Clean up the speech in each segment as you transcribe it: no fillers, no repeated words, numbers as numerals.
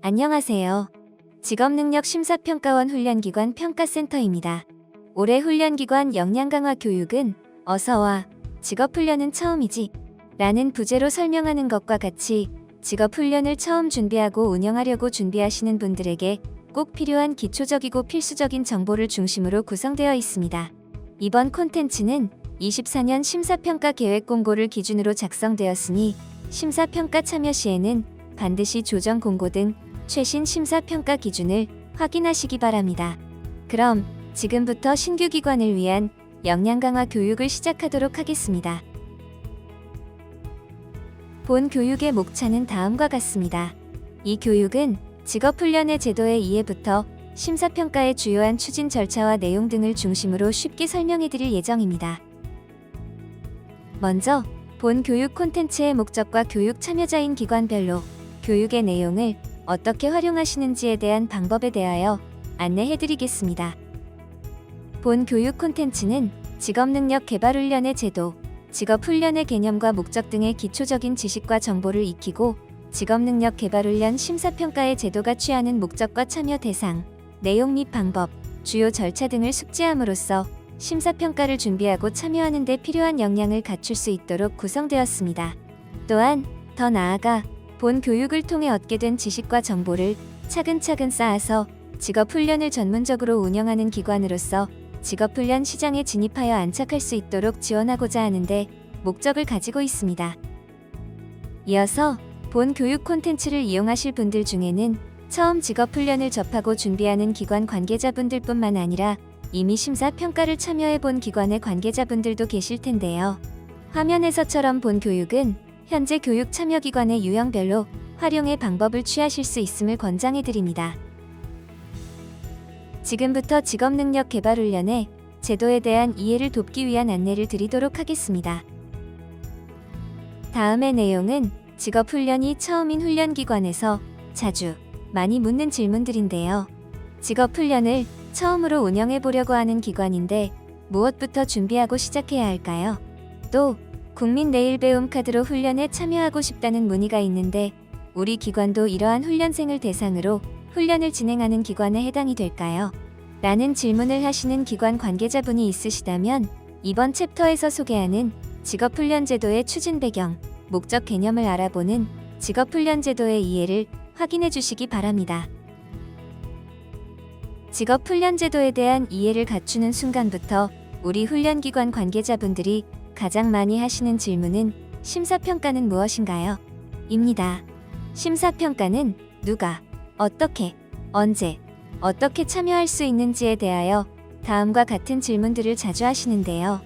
안녕하세요. 직업능력심사평가원 훈련기관 평가센터입니다. 올해 훈련기관 역량강화 교육은 어서와 직업훈련은 처음이지 라는 부제로 설명하는 것과 같이 직업훈련을 처음 준비하고 운영하려고 준비하시는 분들에게 꼭 필요한 기초적이고 필수적인 정보를 중심으로 구성되어 있습니다. 이번 콘텐츠는 24년 심사평가 계획 공고를 기준으로 작성되었으니 심사평가 참여 시에는 반드시 조정 공고 등 최신 심사평가 기준을 확인하시기 바랍니다. 그럼 지금부터 신규 기관을 위한 역량 강화 교육을 시작하도록 하겠습니다. 본 교육의 목차는 다음과 같습니다. 이 교육은 직업훈련의 제도의 이해부터 심사평가의 주요한 추진 절차와 내용 등을 중심으로 쉽게 설명해드릴 예정입니다. 먼저 본 교육 콘텐츠의 목적과 교육 참여자인 기관별로 교육의 내용을 어떻게 활용하시는지에 대한 방법에 대하여 안내해드리겠습니다. 본 교육 콘텐츠는 직업능력 개발훈련의 제도, 직업훈련의 개념과 목적 등의 기초적인 지식과 정보를 익히고 직업능력 개발훈련 심사평가의 제도가 취하는 목적과 참여 대상, 내용 및 방법, 주요 절차 등을 숙지함으로써 심사평가를 준비하고 참여하는 데 필요한 역량을 갖출 수 있도록 구성되었습니다. 또한 더 나아가 본 교육을 통해 얻게 된 지식과 정보를 차근차근 쌓아서 직업훈련을 전문적으로 운영하는 기관으로서 직업훈련 시장에 진입하여 안착할 수 있도록 지원하고자 하는데 목적을 가지고 있습니다. 이어서 본 교육 콘텐츠를 이용하실 분들 중에는 처음 직업훈련을 접하고 준비하는 기관 관계자분들뿐만 아니라 이미 심사평가를 참여해본 기관의 관계자분들도 계실 텐데요. 화면에서처럼 본 교육은 현재 교육 참여기관의 유형별로 활용의 방법을 취하실 수 있음을 권장해드립니다. 지금부터 직업능력 개발훈련의 제도에 대한 이해를 돕기 위한 안내를 드리도록 하겠습니다. 다음의 내용은 직업훈련이 처음인 훈련기관에서 자주 많이 묻는 질문들인데요. 직업훈련을 처음으로 운영해보려고 하는 기관인데 무엇부터 준비하고 시작해야 할까요? 또 국민 내일 배움 카드로 훈련에 참여하고 싶다는 문의가 있는데 우리 기관도 이러한 훈련생을 대상으로 훈련을 진행하는 기관에 해당이 될까요? 라는 질문을 하시는 기관 관계자분이 있으시다면 이번 챕터에서 소개하는 직업훈련 제도의 추진 배경, 목적 개념을 알아보는 직업훈련 제도의 이해를 확인해 주시기 바랍니다. 직업훈련 제도에 대한 이해를 갖추는 순간부터 우리 훈련기관 관계자분들이 가장 많이 하시는 질문은 심사평가는 무엇인가요? 입니다. 심사평가는 누가, 어떻게, 언제, 어떻게 참여할 수 있는지에 대하여 다음과 같은 질문들을 자주 하시는데요.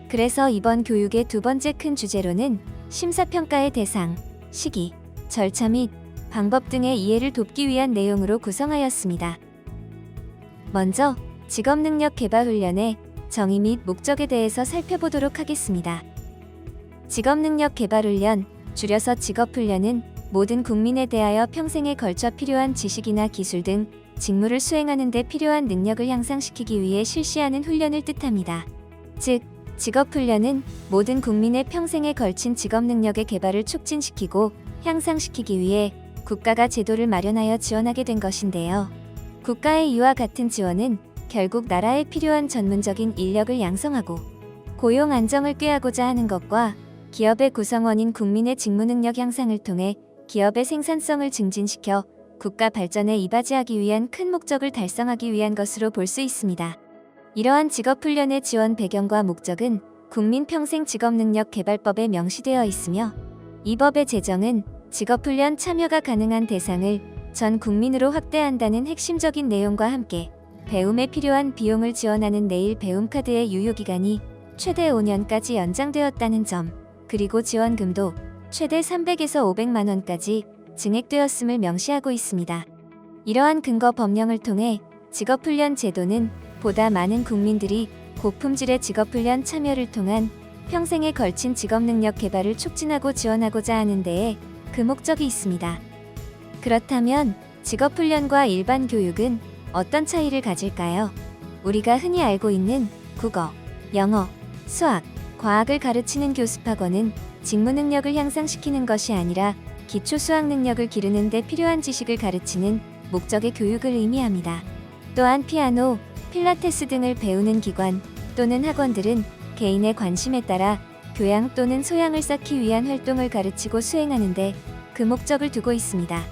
그래서 이번 교육의 두 번째 큰 주제로는 심사평가의 대상, 시기, 절차 및 방법 등의 이해를 돕기 위한 내용으로 구성하였습니다. 먼저 직업능력 개발훈련의 정의 및 목적에 대해서 살펴보도록 하겠습니다. 직업능력 개발훈련, 줄여서 직업훈련은 모든 국민에 대하여 평생에 걸쳐 필요한 지식이나 기술 등 직무를 수행하는 데 필요한 능력을 향상시키기 위해 실시하는 훈련을 뜻합니다. 즉, 직업훈련은 모든 국민의 평생에 걸친 직업능력의 개발을 촉진시키고 향상시키기 위해 국가가 제도를 마련하여 지원하게 된 것인데요. 국가의 이와 같은 지원은 결국 나라에 필요한 전문적인 인력을 양성하고 고용 안정을 꾀하고자 하는 것과 기업의 구성원인 국민의 직무능력 향상을 통해 기업의 생산성을 증진시켜 국가 발전에 이바지하기 위한 큰 목적을 달성하기 위한 것으로 볼 수 있습니다. 이러한 직업훈련의 지원 배경과 목적은 국민평생 직업능력 개발법에 명시되어 있으며 이 법의 제정은 직업훈련 참여가 가능한 대상을 전 국민으로 확대한다는 핵심적인 내용과 함께 배움에 필요한 비용을 지원하는 내일 배움카드의 유효기간이 최대 5년까지 연장되었다는 점, 그리고 지원금도 최대 300에서 500만 원까지 증액되었음을 명시하고 있습니다. 이러한 근거 법령을 통해 직업훈련 제도는 보다 많은 국민들이 고품질의 직업훈련 참여를 통한 평생에 걸친 직업능력 개발을 촉진하고 지원하고자 하는 데에 그 목적이 있습니다. 그렇다면 직업훈련과 일반 교육은 어떤 차이를 가질까요? 우리가 흔히 알고 있는 국어, 영어, 수학, 과학을 가르치는 교습학원은 직무 능력을 향상시키는 것이 아니라 기초 수학 능력을 기르는 데 필요한 지식을 가르치는 목적의 교육을 의미합니다. 또한 피아노, 필라테스 등을 배우는 기관 또는 학원들은 개인의 관심에 따라 교양 또는 소양을 쌓기 위한 활동을 가르치고 수행하는데 그 목적을 두고 있습니다.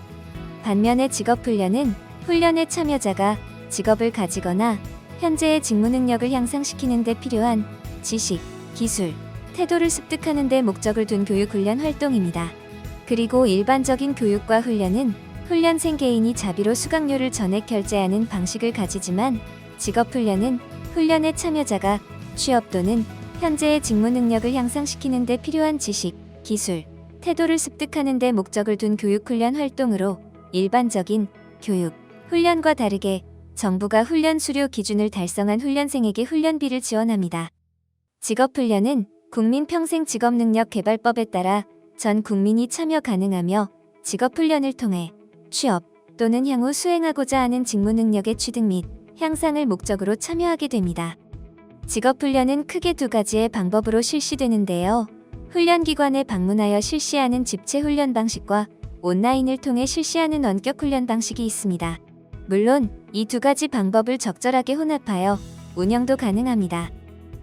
반면에 직업훈련은 훈련의 참여자가 직업을 가지거나 현재의 직무 능력을 향상시키는 데 필요한 지식, 기술, 태도를 습득하는 데 목적을 둔 교육훈련 활동입니다. 그리고 일반적인 교육과 훈련은 훈련생 개인이 자비로 수강료를 전액 결제하는 방식을 가지지만 직업훈련은 훈련의 참여자가 취업 또는 현재의 직무 능력을 향상시키는 데 필요한 지식, 기술, 태도를 습득하는 데 목적을 둔 교육훈련 활동으로 일반적인 교육, 훈련과 다르게 정부가 훈련 수료 기준을 달성한 훈련생에게 훈련비를 지원합니다. 직업훈련은 국민평생직업능력개발법에 따라 전 국민이 참여 가능하며 직업훈련을 통해 취업 또는 향후 수행하고자 하는 직무 능력의 취득 및 향상을 목적으로 참여하게 됩니다. 직업훈련은 크게 두 가지의 방법으로 실시되는데요. 훈련기관에 방문하여 실시하는 집체훈련 방식과 온라인을 통해 실시하는 원격훈련 방식이 있습니다. 물론 이 두 가지 방법을 적절하게 혼합하여 운영도 가능합니다.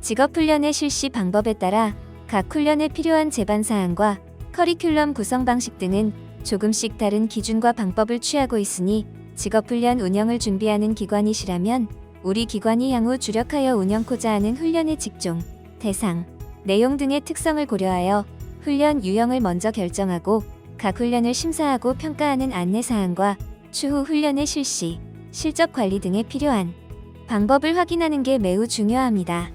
직업훈련의 실시 방법에 따라 각 훈련에 필요한 제반사항과 커리큘럼 구성 방식 등은 조금씩 다른 기준과 방법을 취하고 있으니 직업훈련 운영을 준비하는 기관이시라면 우리 기관이 향후 주력하여 운영코자 하는 훈련의 직종, 대상, 내용 등의 특성을 고려하여 훈련 유형을 먼저 결정하고 각 훈련을 심사하고 평가하는 안내사항과 추후 훈련의 실시, 실적 관리 등에 필요한 방법을 확인하는 게 매우 중요합니다.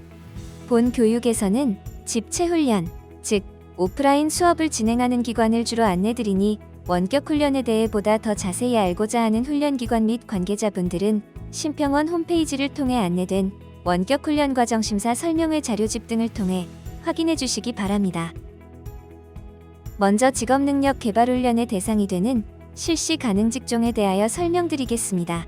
본 교육에서는 집체훈련, 즉 오프라인 수업을 진행하는 기관을 주로 안내드리니 원격 훈련에 대해 보다 더 자세히 알고자 하는 훈련기관 및 관계자분들은 심평원 홈페이지를 통해 안내된 원격 훈련 과정 심사 설명회 자료집 등을 통해 확인해 주시기 바랍니다. 먼저 직업능력 개발 훈련의 대상이 되는 실시 가능 직종에 대하여 설명드리겠습니다.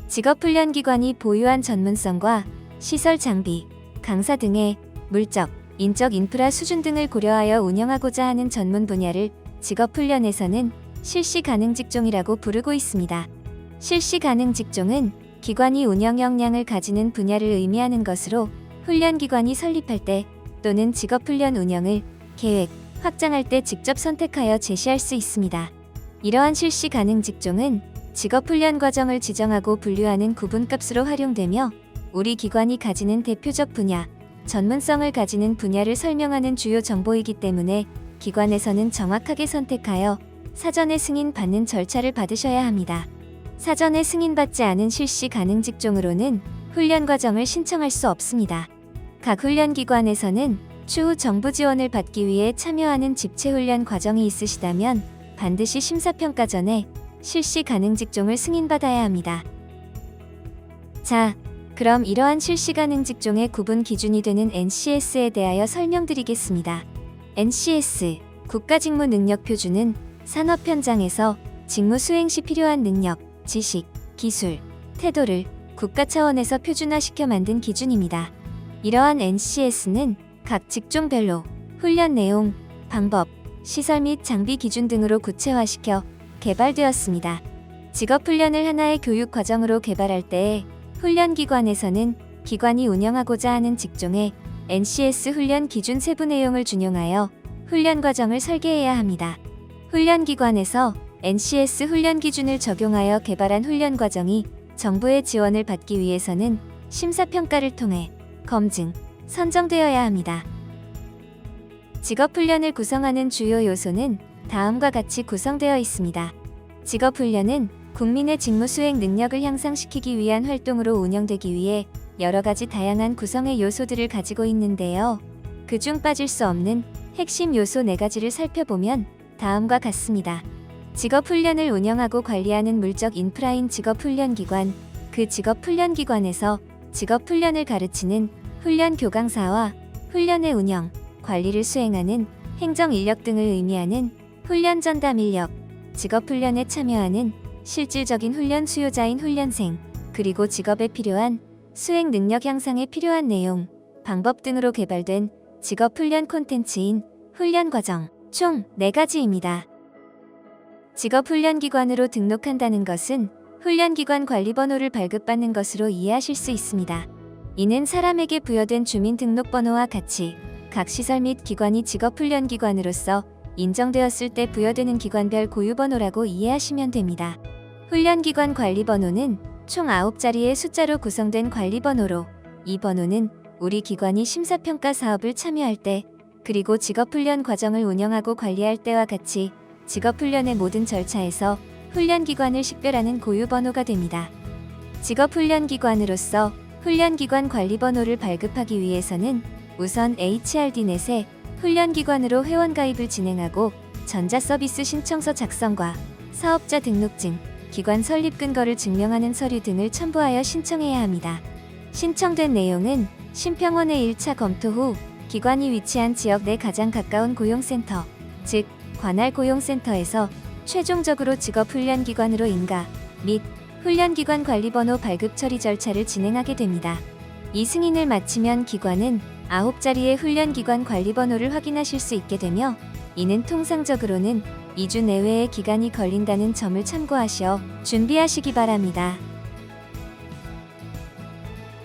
직업훈련기관이 보유한 전문성과 시설 장비, 강사 등의 물적, 인적 인프라 수준 등을 고려하여 운영하고자 하는 전문 분야를 직업훈련에서는 실시 가능 직종이라고 부르고 있습니다. 실시 가능 직종은 기관이 운영 역량을 가지는 분야를 의미하는 것으로 훈련기관이 설립할 때 또는 직업훈련 운영을 계획, 확장할 때 직접 선택하여 제시할 수 있습니다. 이러한 실시 가능 직종은 직업훈련 과정을 지정하고 분류하는 구분값으로 활용되며 우리 기관이 가지는 대표적 분야, 전문성을 가지는 분야를 설명하는 주요 정보이기 때문에 기관에서는 정확하게 선택하여 사전에 승인받는 절차를 받으셔야 합니다. 사전에 승인받지 않은 실시 가능 직종으로는 훈련 과정을 신청할 수 없습니다. 각 훈련기관에서는 추후 정부 지원을 받기 위해 참여하는 집체훈련 과정이 있으시다면 반드시 심사평가 전에 실시 가능 직종을 승인받아야 합니다. 자, 그럼 이러한 실시 가능 직종의 구분 기준이 되는 NCS에 대하여 설명드리겠습니다. NCS, 국가직무능력표준은 산업 현장에서 직무 수행 시 필요한 능력, 지식, 기술, 태도를 국가 차원에서 표준화시켜 만든 기준입니다. 이러한 NCS는 각 직종별로 훈련 내용, 방법, 시설 및 장비 기준 등으로 구체화시켜 개발되었습니다. 직업훈련을 하나의 교육 과정으로 개발할 때에 훈련기관에서는 기관이 운영하고자 하는 직종의 NCS 훈련 기준 세부 내용을 준용하여 훈련 과정을 설계해야 합니다. 훈련기관에서 NCS 훈련 기준을 적용하여 개발한 훈련 과정이 정부의 지원을 받기 위해서는 심사평가를 통해 검증, 선정되어야 합니다. 직업훈련을 구성하는 주요 요소는 다음과 같이 구성되어 있습니다. 직업훈련은 국민의 직무 수행 능력을 향상시키기 위한 활동으로 운영되기 위해 여러 가지 다양한 구성의 요소들을 가지고 있는데요. 그중 빠질 수 없는 핵심 요소 4가지를 살펴보면 다음과 같습니다. 직업훈련을 운영하고 관리하는 물적 인프라인 직업훈련기관, 그 직업훈련기관에서 직업훈련을 가르치는 훈련 교강사와 훈련의 운영, 관리를 수행하는 행정인력 등을 의미하는 훈련 전담 인력, 직업훈련에 참여하는 실질적인 훈련 수요자인 훈련생, 그리고 직업에 필요한 수행 능력 향상에 필요한 내용, 방법 등으로 개발된 직업훈련 콘텐츠인 훈련 과정, 총 4가지입니다. 직업훈련기관으로 등록한다는 것은 훈련기관 관리번호를 발급받는 것으로 이해하실 수 있습니다. 이는 사람에게 부여된 주민등록번호와 같이 각 시설 및 기관이 직업훈련기관으로서 인정되었을 때 부여되는 기관별 고유번호라고 이해하시면 됩니다. 훈련기관 관리번호는 총 9자리의 숫자로 구성된 관리번호로, 이 번호는 우리 기관이 심사평가 사업을 참여할 때, 그리고 직업훈련 과정을 운영하고 관리할 때와 같이 직업훈련의 모든 절차에서 훈련기관을 식별하는 고유번호가 됩니다. 직업훈련기관으로서 훈련기관 관리번호를 발급하기 위해서는 우선 HRD넷에 훈련기관으로 회원가입을 진행하고 전자서비스 신청서 작성과 사업자 등록증, 기관 설립 근거를 증명하는 서류 등을 첨부하여 신청해야 합니다. 신청된 내용은 심평원의 1차 검토 후 기관이 위치한 지역 내 가장 가까운 고용센터, 즉 관할 고용센터에서 최종적으로 직업훈련기관으로 인가 및 훈련기관 관리번호 발급 처리 절차를 진행하게 됩니다. 이 승인을 마치면 기관은 9자리의 훈련기관 관리번호를 확인하실 수 있게 되며, 이는 통상적으로는 2주 내외의 기간이 걸린다는 점을 참고하셔 준비하시기 바랍니다.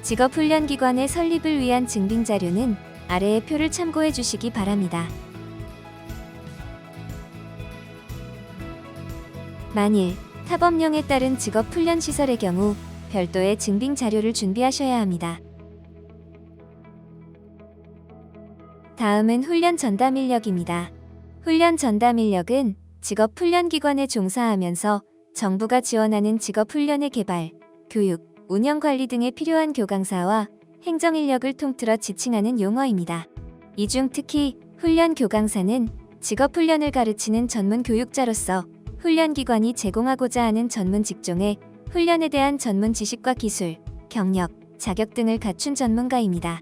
직업훈련기관의 설립을 위한 증빙자료는 아래의 표를 참고해 주시기 바랍니다. 만일 타법령에 따른 직업훈련시설의 경우 별도의 증빙자료를 준비하셔야 합니다. 다음은 훈련 전담 인력입니다. 훈련 전담 인력은 직업훈련기관에 종사하면서 정부가 지원하는 직업훈련의 개발, 교육, 운영관리 등에 필요한 교강사와 행정인력을 통틀어 지칭하는 용어입니다. 이 중 특히 훈련 교강사는 직업훈련을 가르치는 전문 교육자로서 훈련기관이 제공하고자 하는 전문 직종의 훈련에 대한 전문 지식과 기술, 경력, 자격 등을 갖춘 전문가입니다.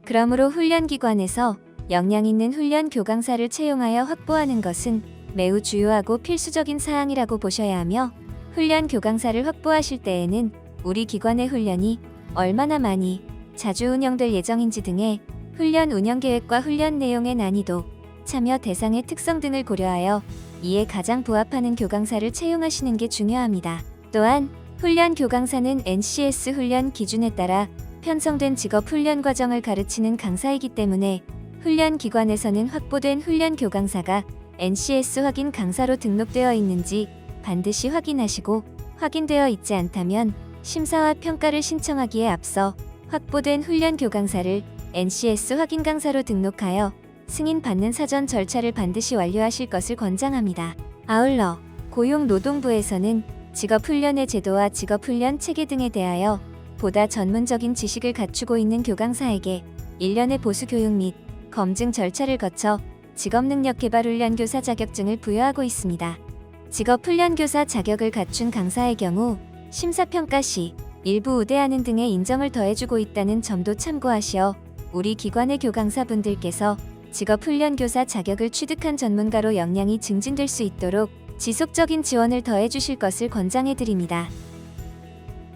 그러므로 훈련기관에서 역량 있는 훈련 교강사를 채용하여 확보하는 것은 매우 주요하고 필수적인 사항이라고 보셔야 하며, 훈련 교강사를 확보하실 때에는 우리 기관의 훈련이 얼마나 많이, 자주 운영될 예정인지 등의 훈련 운영 계획과 훈련 내용의 난이도, 참여 대상의 특성 등을 고려하여 이에 가장 부합하는 교강사를 채용하시는 게 중요합니다. 또한 훈련 교강사는 NCS 훈련 기준에 따라 편성된 직업 훈련 과정을 가르치는 강사이기 때문에 훈련 기관에서는 확보된 훈련 교강사가 NCS 확인 강사로 등록되어 있는지 반드시 확인하시고, 확인되어 있지 않다면 심사와 평가를 신청하기에 앞서 확보된 훈련 교강사를 NCS 확인 강사로 등록하여 승인받는 사전 절차를 반드시 완료하실 것을 권장합니다. 아울러 고용노동부에서는 직업훈련의 제도와 직업훈련 체계 등에 대하여 보다 전문적인 지식을 갖추고 있는 교강사에게 1년의 보수교육 및 검증 절차를 거쳐 직업능력개발훈련교사 자격증을 부여하고 있습니다. 직업훈련교사 자격을 갖춘 강사의 경우 심사평가 시 일부 우대하는 등의 인정을 더해주고 있다는 점도 참고하시어 우리 기관의 교강사분들께서 직업훈련교사 자격을 취득한 전문가로 역량이 증진될 수 있도록 지속적인 지원을 더해주실 것을 권장해드립니다.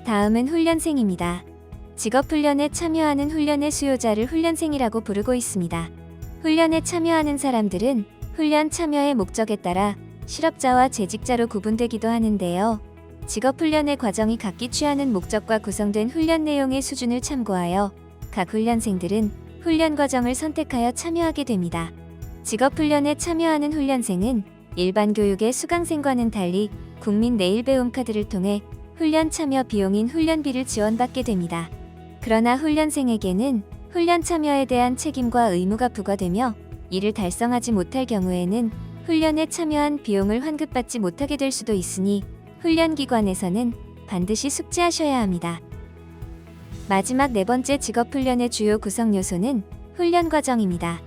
다음은 훈련생입니다. 직업훈련에 참여하는 훈련의 수요자를 훈련생이라고 부르고 있습니다. 훈련에 참여하는 사람들은 훈련 참여의 목적에 따라 실업자와 재직자로 구분되기도 하는데요. 직업훈련의 과정이 각기 취하는 목적과 구성된 훈련 내용의 수준을 참고하여 각 훈련생들은 훈련 과정을 선택하여 참여하게 됩니다. 직업훈련에 참여하는 훈련생은 일반 교육의 수강생과는 달리 국민 내일배움 카드를 통해 훈련 참여 비용인 훈련비를 지원받게 됩니다. 그러나 훈련생에게는 훈련 참여에 대한 책임과 의무가 부과되며, 이를 달성하지 못할 경우에는 훈련에 참여한 비용을 환급받지 못하게 될 수도 있으니 훈련기관에서는 반드시 숙지하셔야 합니다. 마지막 4번째 직업훈련의 주요 구성 요소는 훈련 과정입니다.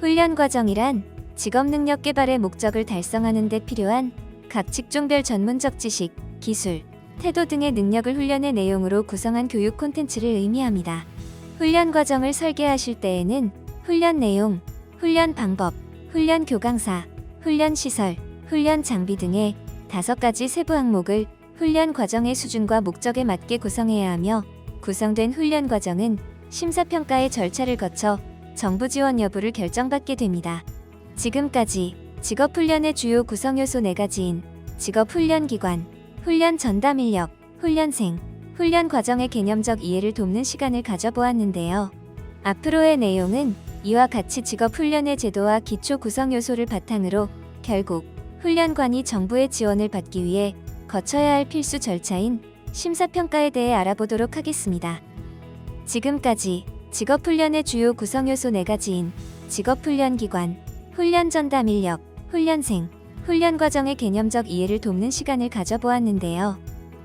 훈련 과정이란 직업능력 개발의 목적을 달성하는 데 필요한 각 직종별 전문적 지식, 기술, 태도 등의 능력을 훈련의 내용으로 구성한 교육 콘텐츠를 의미합니다. 훈련 과정을 설계하실 때에는 훈련 내용, 훈련 방법, 훈련 교강사, 훈련 시설, 훈련 장비 등의 5가지 세부 항목을 훈련 과정의 수준과 목적에 맞게 구성해야 하며, 구성된 훈련 과정은 심사평가의 절차를 거쳐 정부 지원 여부를 결정받게 됩니다. 지금까지 직업훈련의 주요 구성 요소 4가지인 직업훈련기관, 훈련 전담 인력, 훈련생, 훈련 과정의 개념적 이해를 돕는 시간을 가져보았는데요. 앞으로의 내용은 이와 같이 직업훈련의 제도와 기초 구성 요소를 바탕으로 결국 훈련관이 정부의 지원을 받기 위해 거쳐야 할 필수 절차인 심사평가에 대해 알아보도록 하겠습니다. 지금까지 직업훈련의 주요 구성 요소 4가지인 직업훈련기관, 훈련 전담 인력, 훈련생, 훈련 과정의 개념적 이해를 돕는 시간을 가져보았는데요.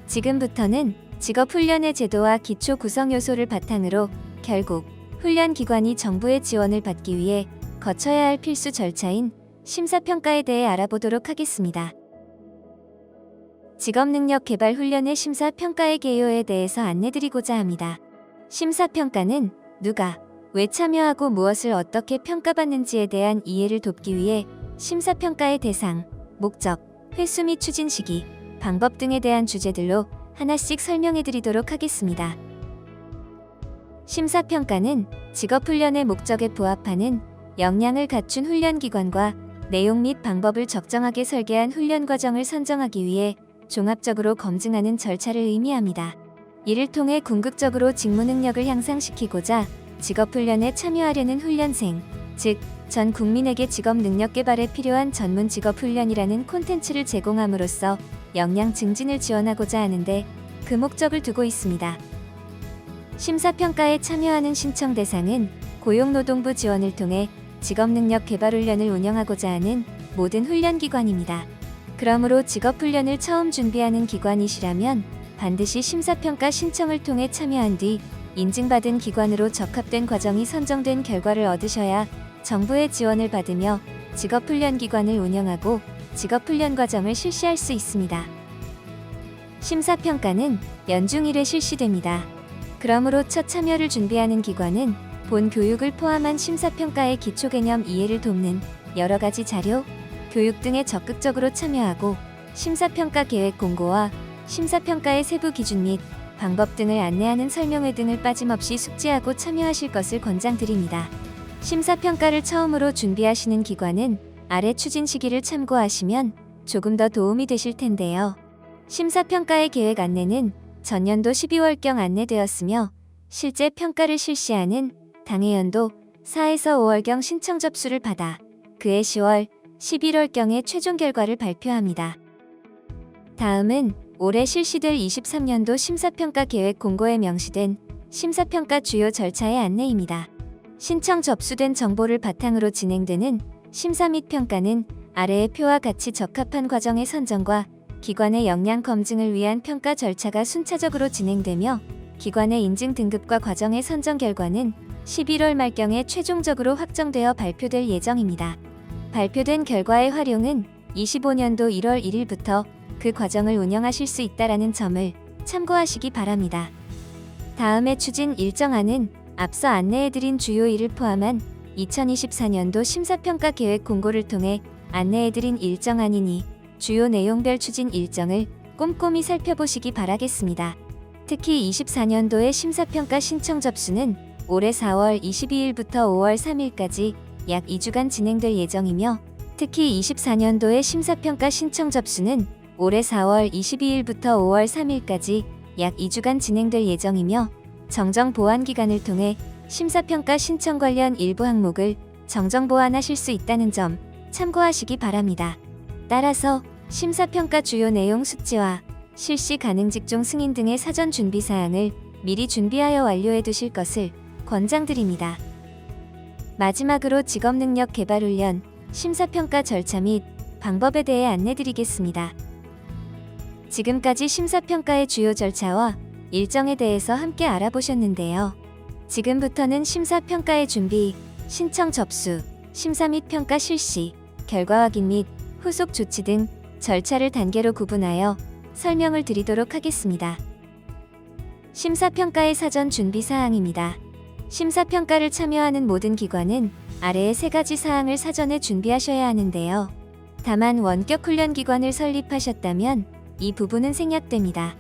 지금부터는 직업훈련의 제도와 기초 구성 요소를 바탕으로 결국 훈련기관이 정부의 지원을 받기 위해 거쳐야 할 필수 절차인 심사평가에 대해 알아보도록 하겠습니다. 직업능력개발 훈련의 심사평가의 개요에 대해서 안내드리고자 합니다. 심사평가는 누가, 왜 참여하고 무엇을 어떻게 평가받는지에 대한 이해를 돕기 위해 심사평가의 대상, 목적, 횟수 및 추진 시기, 방법 등에 대한 주제들로 하나씩 설명해드리도록 하겠습니다. 심사평가는 직업훈련의 목적에 부합하는 역량을 갖춘 훈련기관과 내용 및 방법을 적정하게 설계한 훈련 과정을 선정하기 위해 종합적으로 검증하는 절차를 의미합니다. 이를 통해 궁극적으로 직무 능력을 향상시키고자 직업훈련에 참여하려는 훈련생, 즉 전 국민에게 직업 능력 개발에 필요한 전문 직업훈련이라는 콘텐츠를 제공함으로써 역량 증진을 지원하고자 하는데 그 목적을 두고 있습니다. 심사평가에 참여하는 신청 대상은 고용노동부 지원을 통해 직업능력 개발 훈련을 운영하고자 하는 모든 훈련기관입니다. 그러므로 직업훈련을 처음 준비하는 기관이시라면 반드시 심사평가 신청을 통해 참여한 뒤 인증받은 기관으로 적합된 과정이 선정된 결과를 얻으셔야 정부의 지원을 받으며 직업훈련기관을 운영하고 직업훈련 과정을 실시할 수 있습니다. 심사평가는 연중 1회 실시됩니다. 그러므로 첫 참여를 준비하는 기관은 본 교육을 포함한 심사평가의 기초 개념 이해를 돕는 여러 가지 자료, 교육 등에 적극적으로 참여하고 심사평가 계획 공고와 심사평가의 세부 기준 및 방법 등을 안내하는 설명회 등을 빠짐없이 숙지하고 참여하실 것을 권장드립니다. 심사평가를 처음으로 준비하시는 기관은 아래 추진 시기를 참고하시면 조금 더 도움이 되실 텐데요. 심사평가의 계획 안내는 전년도 12월경 안내되었으며 실제 평가를 실시하는 당해연도 4에서 5월경 신청 접수를 받아 그해 10월, 11월경에 최종 결과를 발표합니다. 다음은 올해 실시될 23년도 심사평가 계획 공고에 명시된 심사평가 주요 절차의 안내입니다. 신청 접수된 정보를 바탕으로 진행되는 심사 및 평가는 아래의 표와 같이 적합한 과정의 선정과 기관의 역량 검증을 위한 평가 절차가 순차적으로 진행되며 기관의 인증 등급과 과정의 선정 결과는 11월 말경에 최종적으로 확정되어 발표될 예정입니다. 발표된 결과의 활용은 25년도 1월 1일부터 그 과정을 운영하실 수 있다는 점을 참고하시기 바랍니다. 다음의 추진 일정안은 앞서 안내해드린 주요 일을 포함한 2024년도 심사평가 계획 공고를 통해 안내해드린 일정안이니 주요 내용별 추진 일정을 꼼꼼히 살펴보시기 바라겠습니다. 특히 24년도의 심사평가 신청 접수는 올해 4월 22일부터 5월 3일까지 약 2주간 진행될 예정이며 특히 24년도의 심사평가 신청 접수는 올해 4월 22일부터 5월 3일까지 약 2주간 진행될 예정이며 정정 보완 기간을 통해 심사평가 신청 관련 일부 항목을 정정 보완하실 수 있다는 점 참고하시기 바랍니다. 따라서 심사평가 주요 내용 숙지와 실시 가능 직종 승인 등의 사전 준비 사항을 미리 준비하여 완료해 두실 것을 권장드립니다. 마지막으로 직업능력 개발 훈련 심사평가 절차 및 방법에 대해 안내드리겠습니다. 지금까지 심사평가의 주요 절차와 일정에 대해서 함께 알아보셨는데요. 지금부터는 심사평가의 준비, 신청 접수, 심사 및 평가 실시, 결과 확인 및 후속 조치 등 절차를 단계로 구분하여 설명을 드리도록 하겠습니다. 심사평가의 사전 준비 사항입니다. 심사평가를 참여하는 모든 기관은 아래의 3가지 사항을 사전에 준비하셔야 하는데요. 다만 원격 훈련 기관을 설립하셨다면 이 부분은 생략됩니다.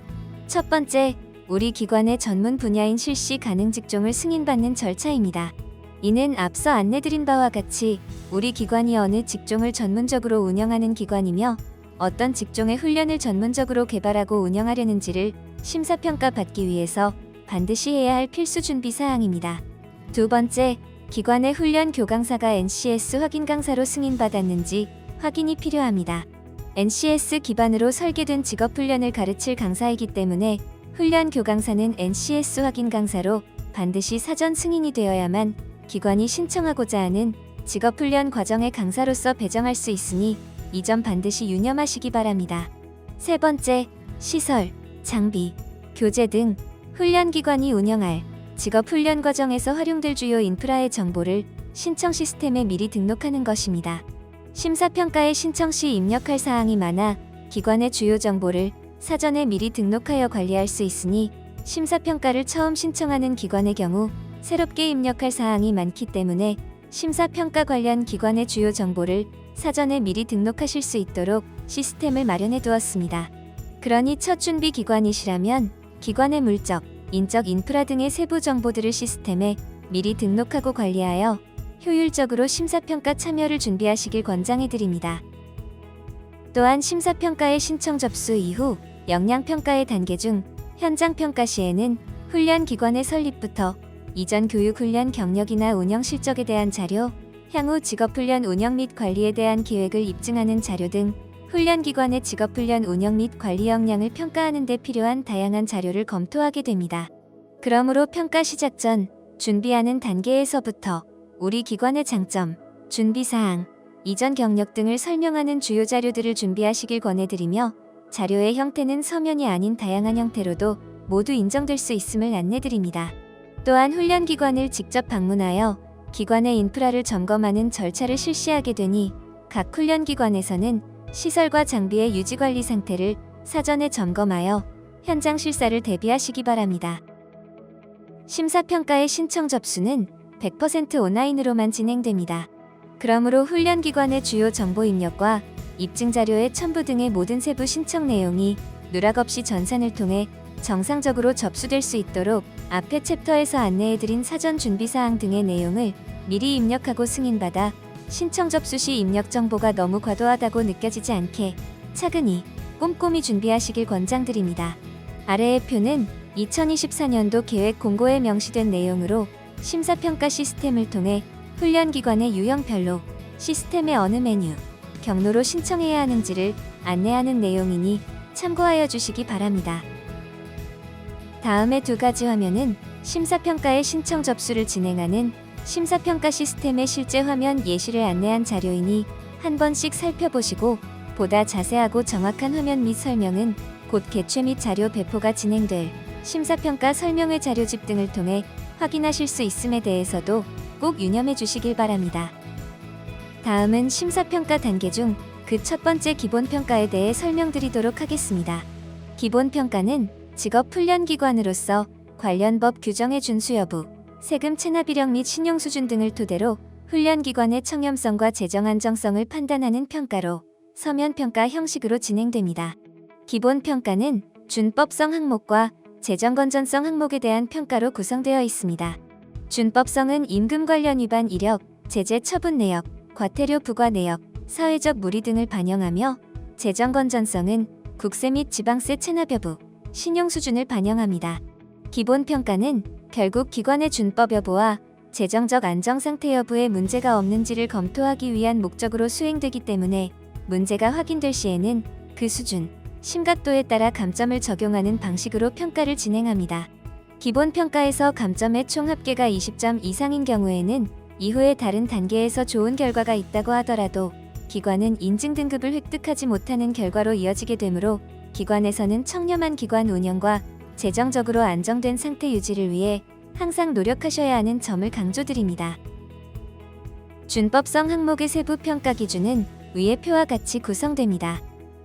첫 번째, 우리 기관의 전문 분야인 실시 가능 직종을 승인받는 절차입니다. 이는 앞서 안내드린 바와 같이 우리 기관이 어느 직종을 전문적으로 운영하는 기관이며 어떤 직종의 훈련을 전문적으로 개발하고 운영하려는지를 심사평가 받기 위해서 반드시 해야 할 필수 준비 사항입니다. 두 번째, 기관의 훈련 교강사가 NCS 확인 강사로 승인받았는지 확인이 필요합니다. NCS 기반으로 설계된 직업훈련을 가르칠 강사이기 때문에 훈련 교강사는 NCS 확인 강사로 반드시 사전 승인이 되어야만 기관이 신청하고자 하는 직업훈련 과정의 강사로서 배정할 수 있으니 이 점 반드시 유념하시기 바랍니다. 세 번째, 시설, 장비, 교재 등 훈련기관이 운영할 직업훈련 과정에서 활용될 주요 인프라의 정보를 신청 시스템에 미리 등록하는 것입니다. 심사평가에 신청 시 입력할 사항이 많아 기관의 주요 정보를 사전에 미리 등록하여 관리할 수 있으니 심사평가를 처음 신청하는 기관의 경우 새롭게 입력할 사항이 많기 때문에 심사평가 관련 기관의 주요 정보를 사전에 미리 등록하실 수 있도록 시스템을 마련해 두었습니다. 그러니 첫 준비 기관이시라면 기관의 물적, 인적 인프라 등의 세부 정보들을 시스템에 미리 등록하고 관리하여 효율적으로 심사평가 참여를 준비하시길 권장해 드립니다. 또한 심사평가의 신청 접수 이후 역량평가의 단계 중 현장평가 시에는 훈련기관의 설립부터 이전 교육훈련 경력이나 운영 실적에 대한 자료, 향후 직업훈련 운영 및 관리에 대한 계획을 입증하는 자료 등 훈련기관의 직업훈련 운영 및 관리 역량을 평가하는 데 필요한 다양한 자료를 검토하게 됩니다. 그러므로 평가 시작 전 준비하는 단계에서부터 우리 기관의 장점, 준비사항, 이전 경력 등을 설명하는 주요 자료들을 준비하시길 권해드리며 자료의 형태는 서면이 아닌 다양한 형태로도 모두 인정될 수 있음을 안내드립니다. 또한 훈련기관을 직접 방문하여 기관의 인프라를 점검하는 절차를 실시하게 되니 각 훈련기관에서는 시설과 장비의 유지관리 상태를 사전에 점검하여 현장 실사를 대비하시기 바랍니다. 심사평가의 신청 접수는 100% 온라인으로만 진행됩니다. 그러므로 훈련기관의 주요 정보 입력과 입증 자료의 첨부 등의 모든 세부 신청 내용이 누락 없이 전산을 통해 정상적으로 접수될 수 있도록 앞의 챕터에서 안내해드린 사전 준비사항 등의 내용을 미리 입력하고 승인받아 신청 접수 시 입력 정보가 너무 과도하다고 느껴지지 않게 차근히 꼼꼼히 준비하시길 권장드립니다. 아래의 표는 2024년도 계획 공고에 명시된 내용으로 심사평가 시스템을 통해 훈련기관의 유형별로 시스템의 어느 메뉴, 경로로 신청해야 하는지를 안내하는 내용이니 참고하여 주시기 바랍니다. 다음의 두 가지 화면은 심사평가의 신청 접수를 진행하는 심사평가 시스템의 실제 화면 예시를 안내한 자료이니 한 번씩 살펴보시고 보다 자세하고 정확한 화면 및 설명은 곧 개최 및 자료 배포가 진행될 심사평가 설명회 자료집 등을 통해 확인하실 수 있음에 대해서도 꼭 유념해 주시길 바랍니다. 다음은 심사평가 단계 중 그 첫 번째 기본평가에 대해 설명드리도록 하겠습니다. 기본평가는 직업훈련기관으로서 관련 법 규정의 준수 여부, 세금 체납 이력 및 신용 수준 등을 토대로 훈련기관의 청렴성과 재정 안정성을 판단하는 평가로 서면평가 형식으로 진행됩니다. 기본평가는 준법성 항목과 재정 건전성 항목에 대한 평가로 구성되어 있습니다. 준법성은 임금 관련 위반 이력, 제재 처분 내역, 과태료 부과 내역, 사회적 물의 등을 반영하며 재정 건전성은 국세 및 지방세 체납 여부, 신용 수준을 반영합니다. 기본평가는 결국 기관의 준법 여부와 재정적 안정 상태 여부에 문제가 없는지를 검토하기 위한 목적으로 수행되기 때문에 문제가 확인될 시에는 그 수준, 심각도에 따라 감점을 적용하는 방식으로 평가를 진행합니다. 기본평가에서 감점의 총 합계가 20점 이상인 경우에는 이후에 다른 단계에서 좋은 결과가 있다고 하더라도 기관은 인증 등급을 획득하지 못하는 결과로 이어지게 되므로 기관에서는 청렴한 기관 운영과 재정적으로 안정된 상태 유지를 위해 항상 노력하셔야 하는 점을 강조드립니다. 준법성 항목의 세부 평가 기준은 위의 표와 같이 구성됩니다.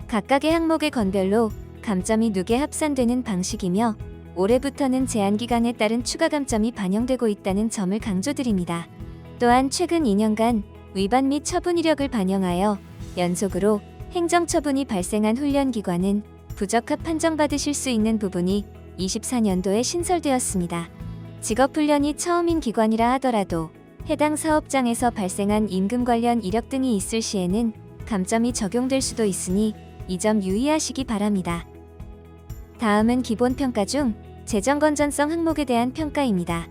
각각의 항목의 건별로 감점이 누계 합산되는 방식이며 올해부터는 제한기간에 따른 추가 감점이 반영되고 있다는 점을 강조드립니다. 또한 최근 2년간 위반 및 처분 이력을 반영하여 연속으로 행정처분이 발생한 훈련기관은 부적합 판정받으실 수 있는 부분이 24년도에 신설되었습니다. 직업훈련이 처음인 기관이라 하더라도 해당 사업장에서 발생한 임금 관련 이력 등이 있을 시에는 감점이 적용될 수도 있으니 이 점 유의하시기 바랍니다. 다음은 기본 평가 중 재정건전성 항목에 대한 평가입니다.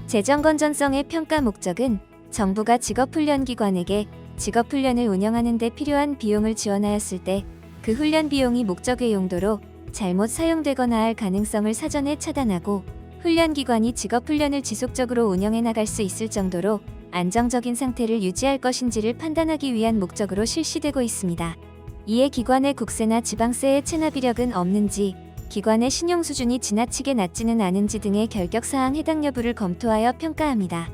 재정건전성의 평가 목적은 정부가 직업훈련기관에게 직업훈련을 운영하는 데 필요한 비용을 지원하였을 때 그 훈련 비용이 목적의 용도로 잘못 사용되거나 할 가능성을 사전에 차단하고 훈련기관이 직업훈련을 지속적으로 운영해 나갈 수 있을 정도로 안정적인 상태를 유지할 것인지를 판단하기 위한 목적으로 실시되고 있습니다. 이에 기관의 국세나 지방세의 체납 이력은 없는지, 기관의 신용 수준이 지나치게 낮지는 않은지 등의 결격사항 해당 여부를 검토하여 평가합니다.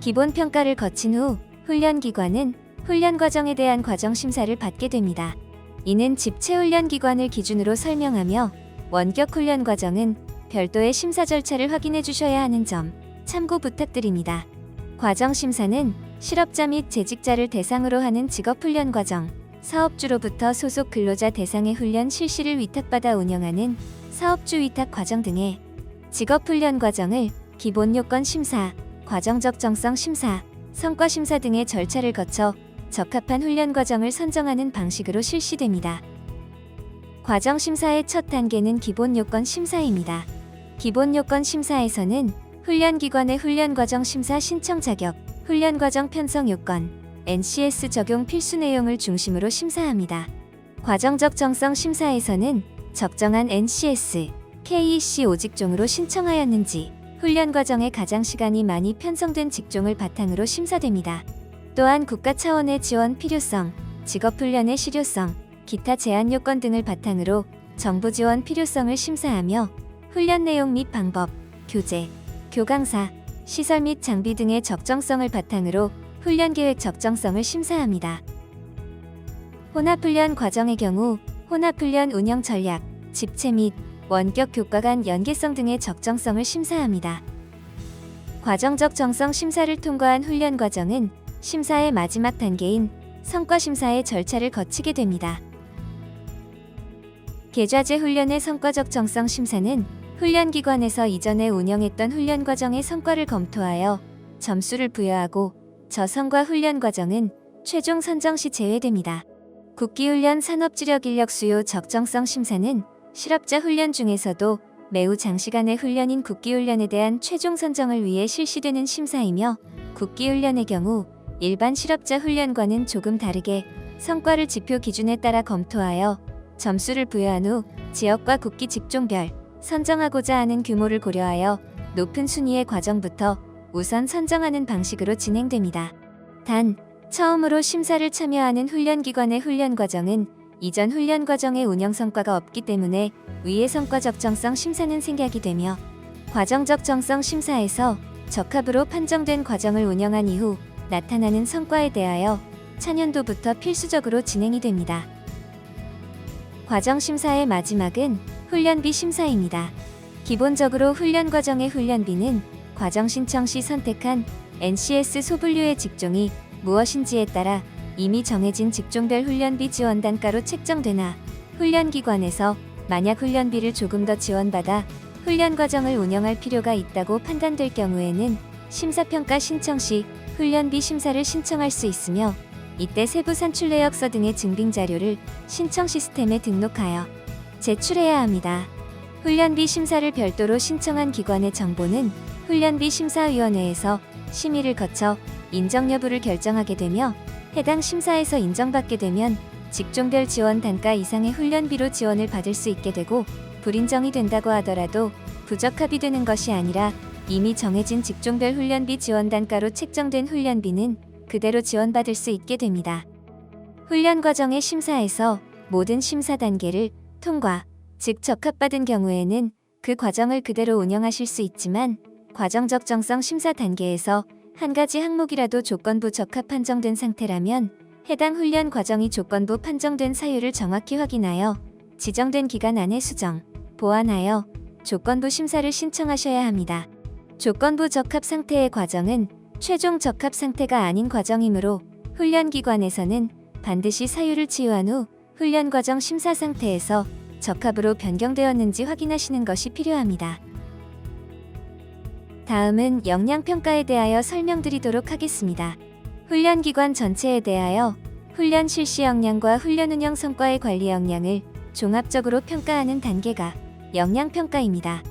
기본 평가를 거친 후 훈련기관은 훈련 과정에 대한 과정 심사를 받게 됩니다. 이는 집체 훈련기관을 기준으로 설명하며 원격 훈련 과정은 별도의 심사 절차를 확인해 주셔야 하는 점 참고 부탁드립니다. 과정 심사는 실업자 및 재직자를 대상으로 하는 직업훈련 과정, 사업주로부터 소속 근로자 대상의 훈련 실시를 위탁받아 운영하는 사업주 위탁 과정 등의 직업훈련 과정을 기본 요건 심사, 과정적 정성 심사, 성과 심사 등의 절차를 거쳐 적합한 훈련 과정을 선정하는 방식으로 실시됩니다. 과정 심사의 첫 단계는 기본 요건 심사입니다. 기본 요건 심사에서는 훈련기관의 훈련 과정 심사 신청 자격, 훈련 과정 편성 요건, NCS 적용 필수 내용을 중심으로 심사합니다. 과정적 정성 심사에서는 적정한 NCS, KEC 5직종으로 신청하였는지, 훈련 과정에 가장 시간이 많이 편성된 직종을 바탕으로 심사됩니다. 또한 국가 차원의 지원 필요성, 직업훈련의 실효성, 기타 제한 요건 등을 바탕으로 정부 지원 필요성을 심사하며 훈련 내용 및 방법, 교재, 교강사, 시설 및 장비 등의 적정성을 바탕으로 훈련 계획 적정성을 심사합니다. 혼합훈련 과정의 경우 혼합훈련 운영 전략, 집체 및 원격 교과 간 연계성 등의 적정성을 심사합니다. 과정적 정성 심사를 통과한 훈련 과정은 심사의 마지막 단계인 성과 심사의 절차를 거치게 됩니다. 계좌제 훈련의 성과적 정성 심사는 훈련기관에서 이전에 운영했던 훈련 과정의 성과를 검토하여 점수를 부여하고 저성과 훈련 과정은 최종 선정 시 제외됩니다. 국기훈련 산업지력 인력 수요 적정성 심사는 실업자 훈련 중에서도 매우 장시간의 훈련인 국기훈련에 대한 최종 선정을 위해 실시되는 심사이며 국기훈련의 경우 일반 실업자 훈련과는 조금 다르게 성과를 지표 기준에 따라 검토하여 점수를 부여한 후 지역과 국기 직종별 선정하고자 하는 규모를 고려하여 높은 순위의 과정부터 우선 선정하는 방식으로 진행됩니다. 단, 처음으로 심사를 참여하는 훈련기관의 훈련 과정은 이전 훈련 과정의 운영 성과가 없기 때문에 위의 성과 적정성 심사는 생략이 되며 과정적 정성 심사에서 적합으로 판정된 과정을 운영한 이후 나타나는 성과에 대하여 차년도부터 필수적으로 진행이 됩니다. 과정 심사의 마지막은 훈련비 심사입니다. 기본적으로 훈련 과정의 훈련비는 과정 신청 시 선택한 NCS 소분류의 직종이 무엇인지에 따라 이미 정해진 직종별 훈련비 지원 단가로 책정되나 훈련기관에서 만약 훈련비를 조금 더 지원받아 훈련 과정을 운영할 필요가 있다고 판단될 경우에는 심사평가 신청 시 훈련비 심사를 신청할 수 있으며 이때 세부 산출 내역서 등의 증빙 자료를 신청 시스템에 등록하여 제출해야 합니다. 훈련비 심사를 별도로 신청한 기관의 정보는 훈련비 심사위원회에서 심의를 거쳐 인정 여부를 결정하게 되며 해당 심사에서 인정받게 되면 직종별 지원 단가 이상의 훈련비로 지원을 받을 수 있게 되고 불인정이 된다고 하더라도 부적합이 되는 것이 아니라 이미 정해진 직종별 훈련비 지원 단가로 책정된 훈련비는 그대로 지원받을 수 있게 됩니다. 훈련 과정의 심사에서 모든 심사 단계를 통과, 즉 적합받은 경우에는 그 과정을 그대로 운영하실 수 있지만 과정적 정성 심사 단계에서 한 가지 항목이라도 조건부 적합 판정된 상태라면 해당 훈련 과정이 조건부 판정된 사유를 정확히 확인하여 지정된 기간 안에 수정, 보완하여 조건부 심사를 신청하셔야 합니다. 조건부 적합 상태의 과정은 최종 적합 상태가 아닌 과정이므로 훈련기관에서는 반드시 사유를 치유한 후 훈련 과정 심사 상태에서 적합으로 변경되었는지 확인하시는 것이 필요합니다. 다음은 역량평가에 대하여 설명드리도록 하겠습니다. 훈련기관 전체에 대하여 훈련 실시 역량과 훈련 운영 성과의 관리 역량을 종합적으로 평가하는 단계가 역량평가입니다.